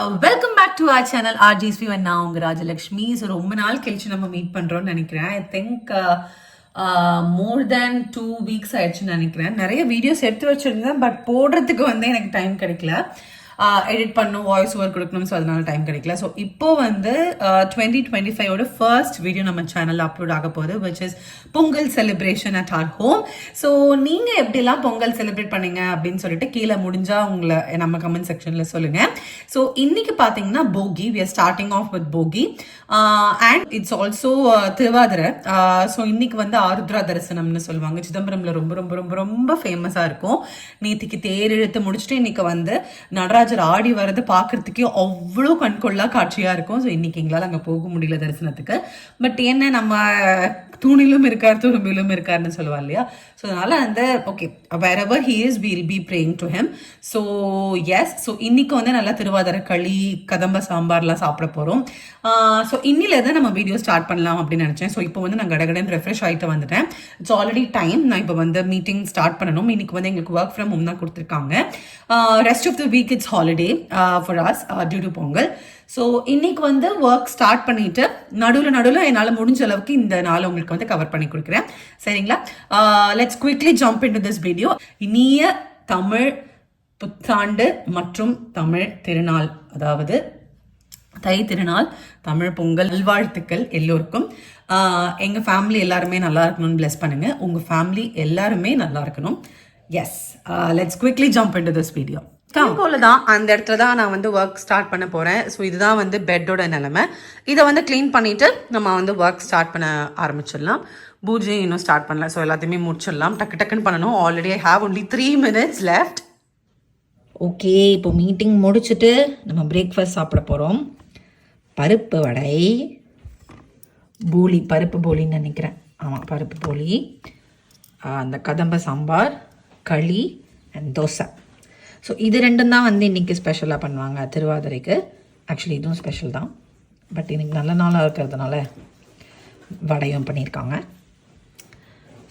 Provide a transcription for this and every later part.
Welcome back to our channel RGSV and நான் உங்க Rajalakshmi. So ரொம்ப நாள் கழிச்சு நம்ம மீட் பண்றோம்னு நினைக்கிறேன். I think more than 2 weeks ஆயிடுச்சுன்னு நினைக்கிறேன். நிறைய வீடியோஸ் எடுத்து வச்சிருந்தேன், பட் போடுறதுக்கு வந்து எனக்கு டைம் கிடைக்கல. எடிட் பண்ணும், வாய்ஸ் ஓவர் கொடுக்கணும், ஸோ அதனால டைம் கிடைக்கல. ஸோ இப்போ வந்து 2025 ஃபர்ஸ்ட் வீடியோ நம்ம சேனலில் அப்லோட் ஆக போகுது, which is Pongal celebration at our home. So நீங்கள் எப்படிலாம் பொங்கல் செலிப்ரேட் பண்ணீங்க அப்படின்னு சொல்லிட்டு கீழே முடிஞ்சா உங்களை நம்ம கமெண்ட் செக்ஷனில் சொல்லுங்கள். ஸோ இன்னைக்கு பார்த்தீங்கன்னா போகி, we are starting off with Bogi and it's also Thiruvathirai. So இன்னைக்கு வந்து ஆருத்ரா தரிசனம்னு சொல்லுவாங்க, சிதம்பரம்ல ரொம்ப ரொம்ப ரொம்ப ரொம்ப ஃபேமஸாக இருக்கும். நேற்றுக்கு தேர் இழுத்து முடிச்சுட்டு இன்னைக்கு வந்து நடராஜர் ஆடி வர்றது பாக்குறதுக்கே அவ்வளோ கண்கொள்ளா காட்சியா இருக்கும். ஸோ இன்னைக்கு எங்களால் அங்கே போக முடியல தரிசனத்துக்கு. பட் என்ன, நம்ம தூணிலும் இருக்கார் துரும்பிலும் இருக்காருன்னு சொல்லுவா இல்லையா. ஸோ அதனால அந்த okay, wherever he is we will be praying to him. So yes, so இன்னைக்கு வந்து நல்லா திருவாதிரை களி, கதம்ப சாம்பார்லாம் சாப்பிட போகிறோம். ஸோ இன்னில தான் நம்ம வீடியோ ஸ்டார்ட் பண்ணலாம் அப்படின்னு நினச்சேன். ஸோ இப்போ வந்து நான் கடகடன் ரெஃப்ரெஷ் ஆகிட்டு வந்துட்டேன். It's already time. நான் இப்போ வந்து மீட்டிங் ஸ்டார்ட் பண்ணணும். இன்னைக்கு வந்து எங்களுக்கு ஒர்க் ஃப்ரம் ஹோம் தான் கொடுத்துருக்காங்க. Rest of the week it's holiday for us due to Pongal. So இன்னைக்கு வந்து ஒர்க் ஸ்டார்ட் பண்ணிட்டு நடுவில் என்னால் முடிஞ்ச அளவுக்கு இந்த நாள் உங்களுக்கு வந்து கவர் பண்ணி கொடுக்குறேன், சரிங்களா? Let's quickly jump into this video. இனிய தமிழ் புத்தாண்டு மற்றும் தமிழ் திருநாள், அதாவது தை திருநாள், தமிழ் பொங்கல் நல்வாழ்த்துக்கள் எல்லோருக்கும். எங்கள் ஃபேமிலி எல்லாருமே நல்லா இருக்கணும்னு பிளஸ் பண்ணுங்க. உங்கள் ஃபேமிலி எல்லாருமே நல்லா இருக்கணும். Yes, let's quickly jump into this video. போல தான் அந்த இடத்துல தான் நான் வந்து ஒர்க் ஸ்டார்ட் பண்ண போகிறேன். ஸோ இதுதான் வந்து பெட்டோட நிலைமை. இதை வந்து க்ளீன் பண்ணிவிட்டு நம்ம வந்து ஒர்க் ஸ்டார்ட் பண்ண ஆரம்பிச்சிடலாம். பூஜை இன்னும் ஸ்டார்ட் பண்ணல, ஸோ எல்லாத்தையுமே முடிச்சிடலாம். டக்கு டக்குன்னு பண்ணணும். Already I have only 3 minutes left. Okay, இப்போ மீட்டிங் முடிச்சுட்டு நம்ம பிரேக்ஃபாஸ்ட் சாப்பிட போகிறோம். பருப்பு வடை, போலி, பருப்பு போலின்னு நினைக்கிறேன். ஆமாம், பருப்பு போலி, அந்த கதம்ப சாம்பார், களி அண்ட் தோசை. ஸோ இது ரெண்டும் தான் வந்து இன்றைக்கி ஸ்பெஷலாக பண்ணுவாங்க திருவாதிரைக்கு. ஆக்சுவலி இதுவும் ஸ்பெஷல் தான், பட் இன்றைக்கி நல்ல நாளாக இருக்கிறதுனால வடையும் பண்ணியிருக்காங்க.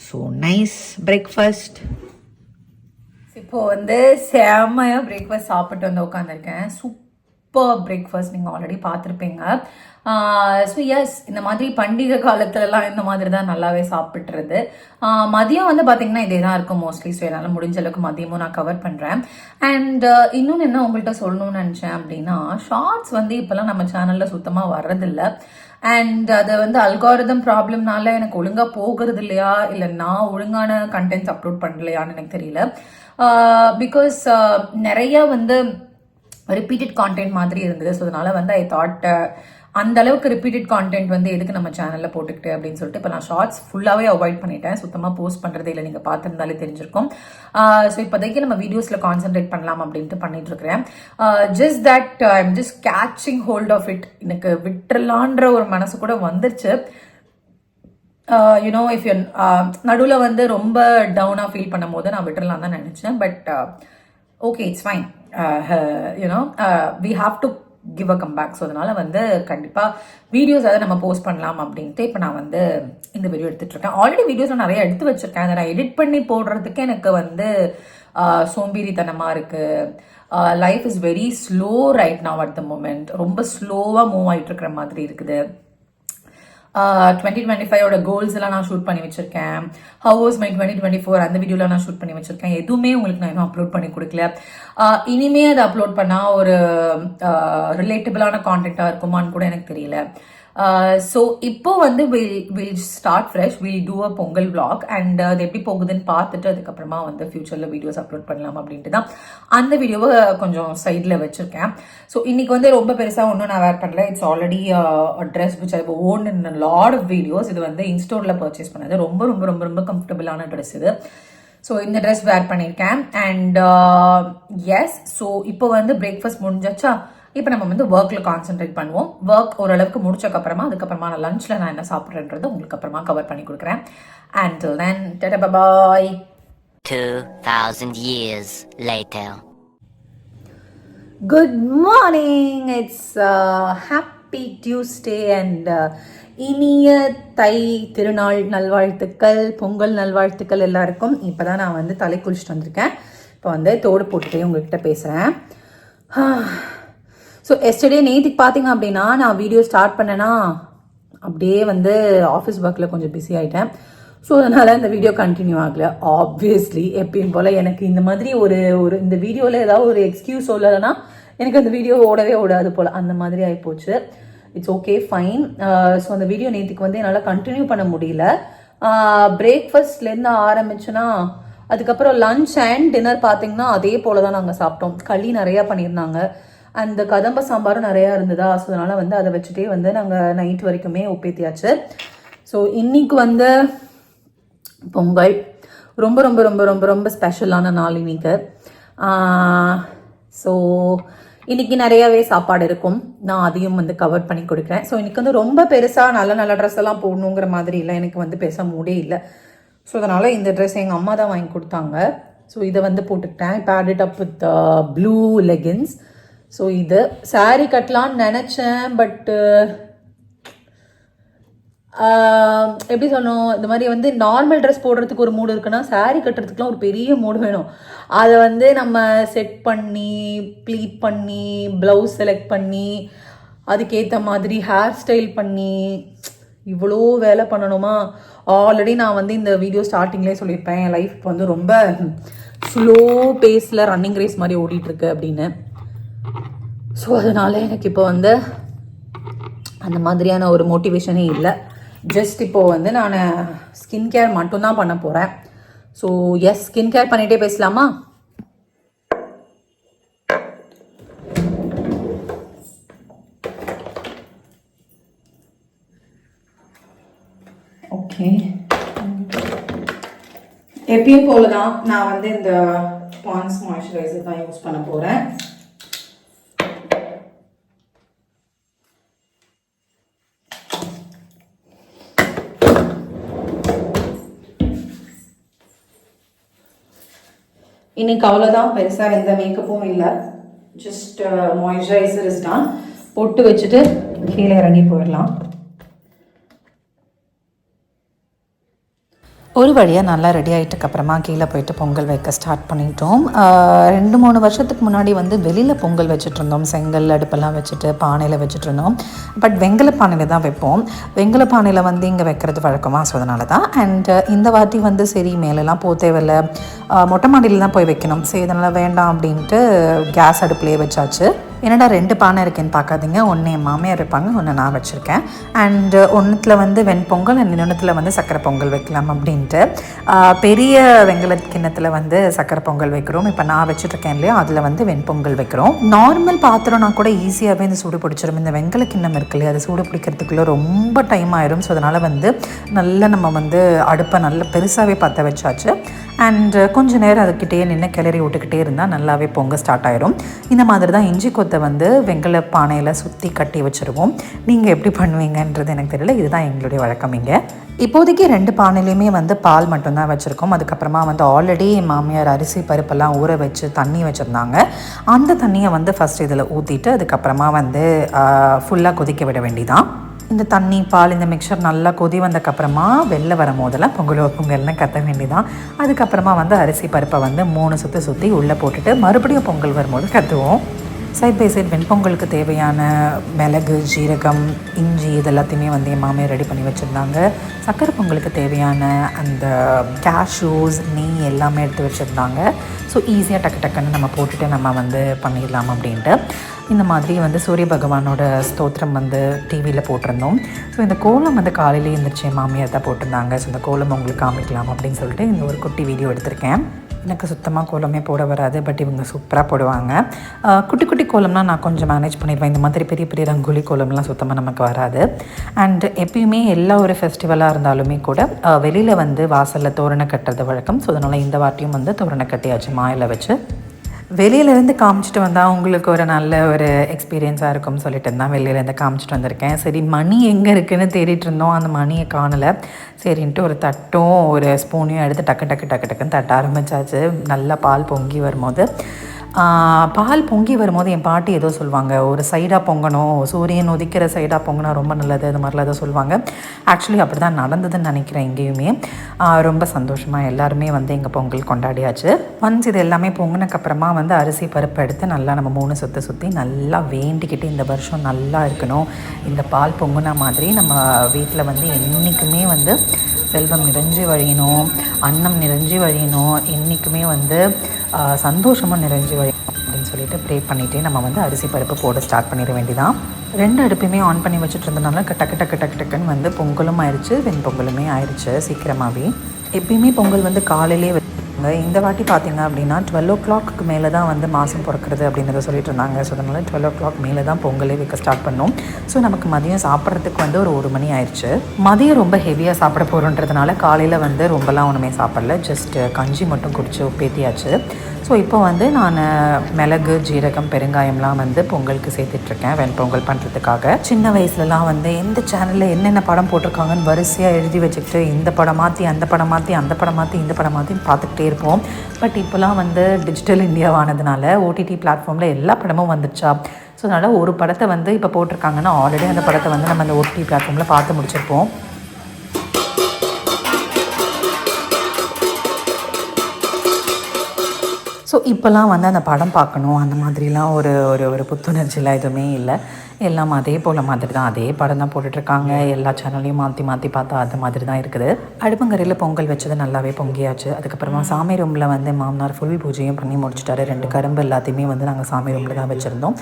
So nice breakfast. இப்போது வந்து செம்மையாக பிரேக்ஃபாஸ்ட் சாப்பிட்டு வந்து உட்காந்துருக்கேன். சூப்பர் பிரேக்ஃபாஸ்ட், நீங்கள் ஆல்ரெடி பார்த்துருப்பீங்க. ஸோ எஸ், இந்த மாதிரி பண்டிகை காலத்துலலாம் இந்த மாதிரி தான் நல்லாவே சாப்பிட்றது. மதியம் வந்து பார்த்தீங்கன்னா இதே தான் இருக்கும் மோஸ்ட்லி. ஸோ என்னால் முடிஞ்ச அளவுக்கு மதியமும் நான் கவர் பண்ணுறேன். அண்ட் இன்னொன்று என்ன உங்கள்கிட்ட சொல்லணும்னு நினச்சேன் அப்படின்னா, ஷார்ட்ஸ் வந்து இப்போல்லாம் நம்ம சேனலில் சுத்தமாக வர்றதில்ல. அண்ட் அது வந்து அல்காரிதம் ப்ராப்ளம்னால எனக்கு ஒழுங்காக போகிறது இல்லையா, இல்லை நான் ஒழுங்கான கண்டென்ட்ஸ் அப்லோட் பண்ணலையான்னு எனக்கு தெரியல. பிகாஸ் நிறைய வந்து ரிப்பீட்டட் கான்டென்ட் மாதிரி இருந்தது. ஸோ அதனால வந்து ஐ தாட் அந்த அளவுக்கு ரிப்பீட்டட் கான்டென்ட் வந்து எதுக்கு நம்ம சேனலில் போட்டுக்கிட்டு அப்படின்னு சொல்லிட்டு இப்போ நான் ஷார்ட்ஸ் ஃபுல்லாகவே அவாய்ட் பண்ணிட்டேன். சுத்தமாக போஸ்ட் பண்ணுறதே இல்லை, நீங்கள் பார்த்துருந்தாலே தெரிஞ்சிருக்கும். ஸோ இப்போதைக்கு நம்ம வீடியோஸில் கான்சென்ட்ரேட் பண்ணலாம் அப்படின்ட்டு பண்ணிட்டு இருக்கிறேன். Just that I am just catching hold of it. எனக்கு விட்டுறலான்ற ஒரு மனசு கூட வந்துருச்சு. யூனோ இஃப் யூ நடுவில் வந்து ரொம்ப டவுனாக ஃபீல் பண்ணும் போது நான் விட்டுறலாம் தான் நினச்சேன். But okay, it's fine. You know we have to give a comeback. So அதனால வந்து கண்டிப்பாக வீடியோஸ் அதை நம்ம போஸ்ட் பண்ணலாம் அப்படின்ட்டு இப்போ நான் வந்து இந்த வீடியோ எடுத்துகிட்டு இருக்கேன். ஆல்ரெடி வீடியோஸ் நான் நிறைய எடுத்து வச்சிருக்கேன். அதை நான் எடிட் பண்ணி போடுறதுக்கு எனக்கு வந்து சோம்பேறித்தனமாக இருக்குது. Life is very slow right now at the moment. ரொம்ப ஸ்லோவாக மூவ் ஆகிட்டு இருக்கிற மாதிரி இருக்குது. 2025 கோல்ஸ் எல்லாம் நான் ஷூட் பண்ணி வச்சிருக்கேன். ஹவ் வாஸ் மை 2024 அந்த வீடியோலாம் நான் ஷூட் பண்ணி வச்சிருக்கேன். எதுவுமே உங்களுக்கு நான் இன்னும் அப்லோட் பண்ணி கொடுக்கல. இனிமே அதை அப்லோட் பண்ணால் ஒரு ரிலேட்டபிளான கான்டென்ட்டாக இருக்குமான்னு கூட எனக்கு தெரியல. ஸோ இப்போ வந்து will start fresh, will do a Pongal vlog and அது எப்படி போகுதுன்னு பார்த்துட்டு அதுக்கப்புறமா வந்து ஃபியூச்சரில் வீடியோஸ் அப்லோட் பண்ணலாம் அப்படின்ட்டு தான் அந்த வீடியோவை கொஞ்சம் சைடில் வச்சுருக்கேன். ஸோ இன்னைக்கு வந்து ரொம்ப பெருசாக ஒன்றும் நான் வேர் பண்ணல. It's already dress which I own in lot of videos. இது வந்து இன்ஸ்டோரில் பர்ச்சேஸ் பண்ணது. ரொம்ப ரொம்ப ரொம்ப ரொம்ப கம்ஃபர்டபுளான ட்ரெஸ் இது. ஸோ இந்த ட்ரெஸ் வேர் பண்ணியிருக்கேன். அண்ட் எஸ், ஸோ இப்போ வந்து பிரேக்ஃபாஸ்ட் முடிஞ்சாச்சா, இப்போ நம்ம வந்து ஒர்க்கில் கான்சென்ட்ரேட் பண்ணுவோம். ஒர்க் ஓரளவுக்கு முடிச்சக்கப்புறமா அதுக்கப்புறமா நான் லஞ்சில் நான் என்ன சாப்பிட்றேன்றது உங்களுக்கு அப்புறமா கவர் பண்ணி கொடுக்குறேன். Until then, tada bye. 2000 years later. Good morning. It's happy Tuesday and இனிய தை திருநாள் நல்வாழ்த்துக்கள், பொங்கல் நல்வாழ்த்துக்கள் எல்லாருக்கும். இப்போ தான் நான் வந்து தலை குளிச்சுட்டு வந்திருக்கேன். இப்போ வந்து தோடு போட்டுட்டே உங்கள்கிட்ட பேசுகிறேன். ஸோ எஸ்டர்டே நேற்றுக்கு பார்த்தீங்க அப்படின்னா நான் வீடியோ ஸ்டார்ட் பண்ணேன்னா அப்படியே வந்து ஆஃபீஸ் ஒர்க்கில் கொஞ்சம் பிஸி ஆகிட்டேன். ஸோ அதனால் இந்த வீடியோ கண்டினியூ ஆகலை. ஆப்வியஸ்லி எப்பயும் போல் எனக்கு இந்த மாதிரி ஒரு இந்த வீடியோவில் ஏதாவது ஒரு எக்ஸ்கியூஸ் சொல்லலைன்னா எனக்கு அந்த வீடியோ ஓடவே ஓடாது போல், அந்த மாதிரி ஆகிப்போச்சு. It's okay, fine. ஸோ அந்த வீடியோ நேற்றுக்கு வந்து என்னால் கண்டினியூ பண்ண முடியல. பிரேக்ஃபாஸ்ட்லேருந்து ஆரம்பிச்சுன்னா அதுக்கப்புறம் லன்ச் அண்ட் டின்னர் பார்த்தீங்கன்னா அதே போல் தான் நாங்கள் சாப்பிட்டோம். களி நிறையா பண்ணியிருந்தாங்க, அந்த கதம்ப சாம்பாரும் நிறையா இருந்ததா. ஸோ அதனால் வந்து அதை வச்சுட்டே வந்து நாங்கள் நைட் வரைக்குமே ஒப்பேத்தியாச்சு. ஸோ இன்னைக்கு வந்து பொங்கல் ரொம்ப ரொம்ப ரொம்ப ரொம்ப ரொம்ப ஸ்பெஷலான நாள் இன்னைக்கு. ஸோ இன்னைக்கு நிறையவே சாப்பாடு இருக்கும், நான் அதையும் வந்து கவர் பண்ணி கொடுக்குறேன். ஸோ இன்னைக்கு வந்து ரொம்ப பெருசாக நல்ல நல்ல ட்ரெஸ் எல்லாம் போடணுங்கிற மாதிரி இல்லை, எனக்கு வந்து பேச மூடே இல்லை. ஸோ அதனால் இந்த ட்ரெஸ் எங்கள் அம்மா தான் வாங்கி கொடுத்தாங்க. ஸோ இதை வந்து போட்டுக்கிட்டேன். இப்போ add up with blue leggings. So இது சாரீ கட்டலான்னு நினச்சேன், பட்டு எப்படி சொல்லணும், இந்த மாதிரி வந்து நார்மல் ட்ரெஸ் போடுறதுக்கு ஒரு மூடு இருக்குன்னா சாரீ கட்டுறதுக்குலாம் ஒரு பெரிய மூடு வேணும். அதை வந்து நம்ம செட் பண்ணி ப்ளீட் பண்ணி ப்ளவுஸ் செலக்ட் பண்ணி அதுக்கேற்ற மாதிரி ஹேர் ஸ்டைல் பண்ணி இவ்வளோ வேலை பண்ணணுமா? ஆல்ரெடி நான் வந்து இந்த வீடியோ ஸ்டார்டிங்லேயே சொல்லியிருப்பேன், என் லைஃப் வந்து ரொம்ப ஸ்லோ பேஸில் ரன்னிங் ரேஸ் மாதிரி ஓடிட்டுருக்கு அப்படின்னு. ஸோ அதனால் எனக்கு இப்போ வந்து அந்த மாதிரியான ஒரு மோட்டிவேஷனே இல்லை. ஜஸ்ட் இப்போது வந்து நான் ஸ்கின் கேர் மட்டும்தான் பண்ண போகிறேன். ஸோ எஸ், ஸ்கின் கேர் பண்ணிகிட்டே பேசலாமா? ஓகே, எப்பயும் போல தான் நான் வந்து இந்த பான்ஸ் மாய்ஸ்சரைசர் தான் யூஸ் பண்ண போகிறேன். இன்னைக்கு அவ்வளோதான், பெருசாக எந்த மேக்கப்பும் இல்லை, ஜஸ்ட் மாய்ஸ்சரைசர் இஸ் டான். பொட்டு வச்சுட்டு கீழே இறங்கி போயிடலாம். ஒரு வழியாக நல்லா ரெடி ஆகிட்டுக்கப்புறமா கீழே போயிட்டு பொங்கல் வைக்க ஸ்டார்ட் பண்ணிட்டோம். 2-3 வருஷத்துக்கு முன்னாடி வந்து வெளியில் பொங்கல் வச்சுட்டு இருந்தோம், செங்கல் அடுப்பெல்லாம் வச்சுட்டு பானையில் வச்சுட்டு இருந்தோம். பட் வெங்கல பானையில் தான் வைப்போம். வெங்கல பானையில் வந்து இங்கே வைக்கிறது வழக்கமாக, ஸோ அதனால தான். அண்ட் இந்த வாட்டி வந்து சரி மேலெல்லாம் போக தேவையில்லை, மொட்டை மாடியில் தான் போய் வைக்கணும், சரி இதனால் வேண்டாம் அப்படின்ட்டு கேஸ் அடுப்புலேயே வச்சாச்சு. என்னடா 2 பானை இருக்குன்னு பார்க்காதீங்க, ஒன்று என் மாமியார் இருப்பாங்க, ஒன்று நான் வச்சுருக்கேன். அண்டு ஒன்றுத்தில் வந்து வெண்பொங்கல் அண்ட் இன்னொன்றுத்தில் வந்து சக்கரை பொங்கல் வைக்கலாம் அப்படின்ட்டு பெரிய வெங்கல கிண்ணத்தில் வந்து சக்கரை பொங்கல் வைக்கிறோம். இப்போ நான் வச்சுட்ருக்கேன் இல்லையா, அதில் வந்து வெண்பொங்கல் வைக்கிறோம். நார்மல் பாத்திரம்னா கூட ஈஸியாகவே இந்த சூடு பிடிச்சிடும். இந்த வெங்கல கிண்ணம் இருக்கு இல்லையா, அது சூடு பிடிக்கிறதுக்குள்ளே ரொம்ப டைம் ஆயிடும். ஸோ அதனால் வந்து நல்லா நம்ம வந்து அடுப்பை நல்லா பெருசாகவே பற்ற வச்சாச்சு. அண்டு கொஞ்சம் நேரம் அதுக்கிட்டே நின்று கிளறி விட்டுக்கிட்டே இருந்தால் நல்லாவே பொங்க ஸ்டார்ட் ஆயிடும். இந்த மாதிரி தான் இஞ்சி கொத்தை வந்து வெங்கல பானையில் சுற்றி கட்டி வச்சுருவோம். நீங்கள் எப்படி பண்ணுவீங்கன்றது எனக்கு தெரியல, இதுதான் எங்களுடைய வழக்கம். இங்கே இப்போதைக்கு 2 பானையிலையுமே வந்து பால் மட்டும்தான் வச்சுருக்கோம். அதுக்கப்புறமா வந்து ஆல்ரெடி மாமியார் அரிசி பருப்பெல்லாம் ஊற வச்சு தண்ணி வச்சுருந்தாங்க. அந்த தண்ணியை வந்து ஃபஸ்ட் இதில் ஊற்றிட்டு அதுக்கப்புறமா வந்து ஃபுல்லாக கொதிக்க விட வேண்டிதான். இந்த தண்ணி பால் இந்த மிக்சர் நல்லா கொதி வந்தக்கப்புறமா வெளில வரும் போதெல்லாம் பொங்கல்னு கத்த வேண்டிதான். அதுக்கப்புறமா வந்து அரிசி பருப்பை வந்து 3 சுற்றி சுற்றி உள்ளே போட்டுட்டு மறுபடியும் பொங்கல் வரும்போது கற்றுவோம். சைட் பை சைட் வெண்பொங்கலுக்கு தேவையான மிளகு, ஜீரகம், இஞ்சி இதெல்லாத்தையுமே வந்து என் மாமியார் ரெடி பண்ணி வச்சுருந்தாங்க. சக்கரை பொங்கலுக்கு தேவையான அந்த கேஷ்யூஸ், நெய் எல்லாமே எடுத்து வச்சுருந்தாங்க. ஸோ ஈஸியாக டக்குன்னு நம்ம போட்டுட்டு நம்ம வந்து பண்ணிடலாம் அப்படின்ட்டு இந்த மாதிரி வந்து சூரிய பகவானோட ஸ்தோத்திரம் வந்து டிவியில் போட்டிருந்தோம். ஸோ இந்த கோலம் வந்து காலையிலே எழுந்திரிச்சு மாமியார் தான் போட்டிருந்தாங்க. ஸோ இந்த கோலம் உங்களுக்கு காமிக்கலாம் அப்படின்னு சொல்லிட்டு இந்த ஒரு குட்டி வீடியோ எடுத்திருக்கேன். எனக்கு சுத்தமாக கோலமே போட வராது, பட் இவங்க சூப்பராக போடுவாங்க. குட்டி குட்டி கோலம்லாம் நான் கொஞ்சம் மேனேஜ் பண்ணிடுவேன். இந்த மாதிரி பெரிய பெரிய ரங்கோலி கோலம்லாம் சுத்தமாக நமக்கு வராது. அண்ட் எப்பயுமே எல்லா ஒரு ஃபெஸ்டிவலாக இருந்தாலுமே கூட வெளியில் வந்து வாசலில் தோரணை கட்டுறது வழக்கம். ஸோ அதனால் இந்த வாட்டியும் வந்து தோரணை கட்டியாச்சு மாயில் வச்சு. வெளியிலேருந்து காமிச்சிட்டு வந்தால் உங்களுக்கு ஒரு நல்ல ஒரு எக்ஸ்பீரியன்ஸாக இருக்கும்னு சொல்லிட்டு தான் வெளியிலேருந்து காமிச்சிட்டு வந்திருக்கேன். சரி மணி எங்கே இருக்குதுன்னு தேடிட்டு இருந்தோம், அந்த மணியை காணலை. சரின்ட்டு ஒரு தட்டும் ஒரு ஸ்பூனையும் எடுத்து டக்குன்னு தட்ட ஆரம்பித்தாச்சு. நல்லா பால் பொங்கி வரும்போது பால் பொங்கி வரும்போது என் பாட்டி ஏதோ சொல்லுவாங்க, ஒரு சைடாக பொங்கணும், சூரியன் உதிக்கிற சைடாக பொங்கினா ரொம்ப நல்லது, அது மாதிரிலாம் ஏதோ சொல்லுவாங்க. ஆக்சுவலி அப்படி தான் நடந்ததுன்னு நினைக்கிறேன் இங்கேயுமே. ரொம்ப சந்தோஷமாக எல்லாருமே வந்து எங்கள் பொங்கல் கொண்டாடியாச்சு. ஒன்ஸ் இது எல்லாமே பொங்கினக்கப்புறமா வந்து அரிசி பருப்பு எடுத்து நல்லா நம்ம 3 சுற்றி நல்லா வேண்டிக்கிட்டு இந்த வருஷம் நல்லா இருக்கணும், இந்த பால் பொங்குன மாதிரி நம்ம வீட்டில் வந்து என்றைக்குமே வந்து செல்வம் நிறைஞ்சு வழியணும், அன்னம் நிறைஞ்சு வழியணும், என்றைக்குமே வந்து சந்தோஷமாக நிறைஞ்சு வழியணும் அப்படின்னு சொல்லிட்டு ப்ரே பண்ணிவிட்டு நம்ம வந்து அரிசி பருப்பு போட ஸ்டார்ட் பண்ணிட வேண்டியதான். 2 அடுப்பையுமே ஆன் பண்ணி வச்சுட்டு இருந்தனால டக்குன்னு வந்து பொங்கலும் ஆயிடுச்சு, வெண்பொங்கலுமே ஆயிடுச்சு சீக்கிரமாகவே. எப்பயுமே பொங்கல் வந்து காலையிலே இந்த வாட்டி பார்த்திங்க அப்படின்னா 12 o'clock மேலே தான் வந்து மாதம் பிறக்கிறது அப்படின்றத சொல்லிட்டு இருந்தாங்க. ஸோ அதனால் 12 o'clock மேலே தான் பொங்கலே வைக்க ஸ்டார்ட் பண்ணோம். ஸோ நமக்கு மதியம் சாப்பிட்றதுக்கு வந்து ஒரு மணி ஆயிடுச்சு. மதியம் ரொம்ப ஹெவியாக சாப்பிட போகிறோன்றதுனால காலையில் வந்து ரொம்பலாம் ஒன்றுமே சாப்பிடல, ஜஸ்ட் கஞ்சி மட்டும் குடிச்சு உப்பேத்தியாச்சு. ஸோ இப்போ வந்து நான் மிளகு, ஜீரகம், பெருங்காயம்லாம் வந்து பொங்கலுக்கு சேர்த்துட்ருக்கேன் வெண்பொங்கல் பண்ணுறதுக்காக. சின்ன வயசுலலாம் வந்து எந்த சேனலில் என்னென்ன படம் போட்டிருக்காங்கன்னு வரிசையாக எழுதி வச்சுக்கிட்டு இந்த படம் மாற்றி அந்த படம் மாற்றி அந்த படம் மாற்றி இந்த படம் மாற்றி பார்த்துக்கிட்டே இருப்போம். பட் இப்போலாம் வந்து டிஜிட்டல் இந்தியாவானதுனால ஓடிடி பிளாட்ஃபார்மில் எல்லா படமும் வந்துடுச்சா. ஸோ அதனால் ஒரு படத்தை வந்து இப்போ போட்டிருக்காங்கன்னா ஆல்ரெடி அந்த படத்தை வந்து நம்ம அந்த ஓடிடி பிளாட்ஃபார்மில் பார்த்து முடிச்சிருப்போம். ஸோ இப்போலாம் வந்து அந்த படம் பார்க்கணும் அந்த மாதிரிலாம் ஒரு ஒரு ஒரு புத்துணர்ச்சிலாம் எதுவுமே இல்லை. எல்லாம் அதே போல் மாதிரி தான், அதே படம் தான் போட்டுட்ருக்காங்க. எல்லா சேனல்லையும் மாற்றி பார்த்தா அது மாதிரி தான் இருக்குது. அடுப்பங்கரையில் பொங்கல் வச்சது நல்லாவே பொங்கியாச்சு. அதுக்கப்புறமா சாமி ரூமில் வந்து மாமனார் ஃபுல் பூஜையும் பண்ணி முடிச்சிட்டாரு. 2 கரும்பு எல்லாத்தையுமே வந்து நாங்கள் சாமி ரூமில் தான் வச்சுருந்தோம்.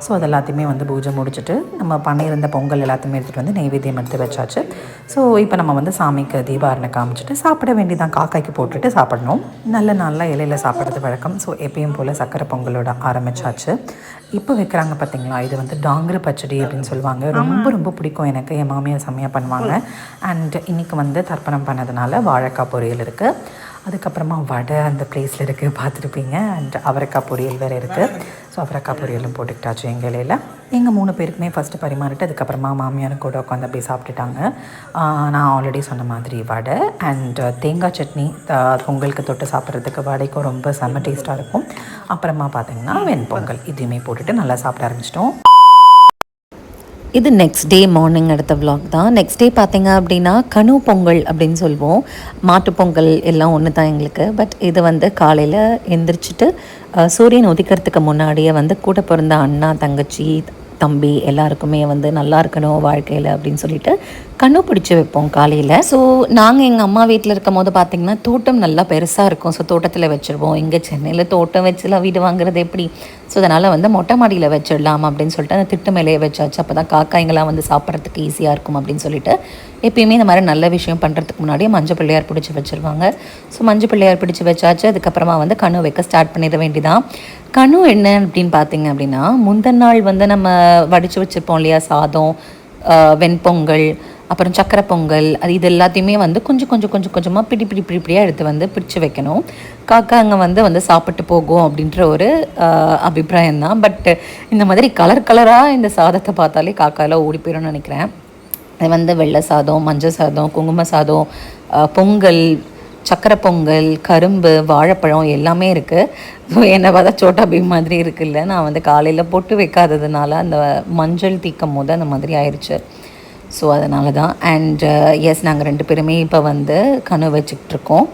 ஸோ அது எல்லாத்தையுமே வந்து பூஜை முடிச்சுட்டு நம்ம பண்ணியிருந்த பொங்கல் எல்லாத்தையுமே எடுத்துகிட்டு வந்து நெய்வேத்தியம் எடுத்து வச்சாச்சு. ஸோ இப்போ நம்ம வந்து சாமிக்கு தீபாரணை காமிச்சிட்டு சாப்பிட வேண்டியதான், காக்காய்க்கு போட்டுட்டு சாப்பிடணும். நல்ல நாளில் இலையில் சாப்பிட்றது வழக்கம். ஸோ எப்பயும் போல் சக்கரை பொங்கலோட ஆரம்பித்தாச்சு. இப்போ வைக்கிறாங்க பார்த்தீங்களா, இது வந்து டாங்கரு பச்சடி அப்படின்னு சொல்லுவாங்க. ரொம்ப ரொம்ப பிடிக்கும் எனக்கு, என் மாமியார் செம்மையாக பண்ணுவாங்க. அண்ட் இன்றைக்கி வந்து தர்ப்பணம் பண்ணதுனால வாழைக்காய் பொரியல் இருக்குது. அதுக்கப்புறமா வடை அந்த பிளேஸில் இருக்குது பார்த்துருப்பீங்க. அண்ட் அவரைக்காய் பொரியல் வேறு இருக்குது. ஸோ அவரைக்காய் பொரியலும் போட்டுக்கிட்டாச்சு எங்கள் இலையில். எங்கள் 3 பேருக்குமே ஃபஸ்ட்டு பரிமாறிட்டு அதுக்கப்புறமா மாமியாரும் கூட உட்காந்து அப்படியே சாப்பிட்டுட்டாங்க. நான் ஆல்ரெடி சொன்ன மாதிரி வடை அண்ட் தேங்காய் சட்னி பொங்கலுக்கு தொட்டு சாப்பிட்றதுக்கு வடைக்கும் ரொம்ப செம்ம டேஸ்ட்டாக இருக்கும். அப்புறமா பார்த்திங்கன்னா வெண்பொங்கல் இதையுமே போட்டுட்டு நல்லா சாப்பிட ஆரம்பிச்சிட்டோம். இது நெக்ஸ்ட் டே மார்னிங் எடுத்த விலாக் தான். நெக்ஸ்ட் டே பார்த்தீங்க அப்படின்னா கனு பொங்கல் அப்படின்னு சொல்லுவோம். மாட்டுப்பொங்கல் எல்லாம் ஒன்று தான் எங்களுக்கு. பட் இது வந்து காலையில் எந்திரிச்சிட்டு சூரியன் உதிக்கிறதுக்கு முன்னாடியே வந்து கூட பிறந்த அண்ணா, தங்கச்சி, தம்பி எல்லாருக்குமே வந்து நல்லா இருக்கணும் வாழ்க்கையில் அப்படின்னு சொல்லிட்டு கண்ணு பிடிச்சி வைப்போம் காலையில். ஸோ நாங்கள் எங்கள் அம்மா வீட்டில் இருக்கும் போது பார்த்திங்கன்னா தோட்டம் நல்லா பெருசாக இருக்கும். ஸோ தோட்டத்தில் வச்சுருவோம். இங்கே சென்னையில் தோட்டம் வச்சுலாம் வீடு வாங்குறது எப்படி? ஸோ அதனால் வந்து மொட்டை மாடியில் வச்சிடலாம் அப்படின்னு சொல்லிட்டு அந்த திட்டு மேலேயே வச்சாச்சு. அப்போ தான் காக்காய்ங்களாம் வந்து சாப்பிட்றதுக்கு ஈஸியாக இருக்கும் அப்படின்னு சொல்லிட்டு எப்பயுமே இந்த மாதிரி நல்ல விஷயம் பண்ணுறதுக்கு முன்னாடியே மஞ்சள் பிள்ளையார் பிடிச்சி வச்சுருவாங்க. ஸோ மஞ்சள் பிள்ளையார் பிடிச்சி வச்சாச்சு. அதுக்கப்புறமா வந்து கனு வைக்க ஸ்டார்ட் பண்ணிட வேண்டியதான். கனு என்ன அப்படின்னு பார்த்தீங்க அப்படின்னா, முந்தின நாள் வந்து நம்ம வடித்து வச்சுருப்போம் இல்லையா, சாதம், வெண்பொங்கல், அப்புறம் சக்கரை பொங்கல், இது எல்லாத்தையுமே வந்து கொஞ்சமாக பிடியாக எடுத்து வந்து பிடிச்சி வைக்கணும். காக்கா அங்கே வந்து சாப்பிட்டு போகும் அப்படின்ற ஒரு அபிப்பிராயம்தான். பட் இந்த மாதிரி கலராக இந்த சாதத்தை பார்த்தாலே காக்காலாம் ஓடி போயிடும்னு நினைக்கிறேன். அது வந்து வெள்ளை சாதம், மஞ்சள் சாதம், குங்கும சாதம், பொங்கல், சக்கரை பொங்கல், கரும்பு, வாழைப்பழம் எல்லாமே இருக்குது. ஸோ என்னை பார்த்தா சோட்டா பீம் மாதிரி இருக்குல்ல. நான் வந்து காலையில் பொட்டு வைக்காததுனால அந்த மஞ்சள் தீக்கும் போது அந்த மாதிரி ஆயிடுச்சு. ஸோ அதனால தான். அண்ட் எஸ், நாங்கள் 2 பேருமே இப்போ வந்து கனு வச்சுக்கிட்ருக்கோம்.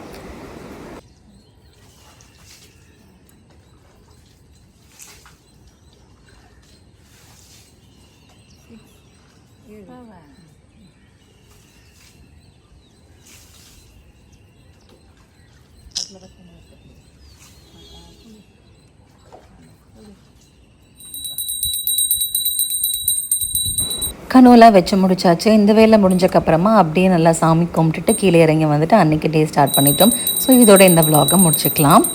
கனவுலாம் வச்சு முடிச்சாச்சு. இந்த வேலை முடிஞ்சக்கப்புறமா அப்படியே நல்லா சாமி கும்பிட்டுட்டு கீழே இறங்கி வந்துட்டு அன்றைக்கி டே ஸ்டார்ட் பண்ணிட்டோம். ஸோ இதோட இந்த விலாகை முடிச்சுக்கலாம்.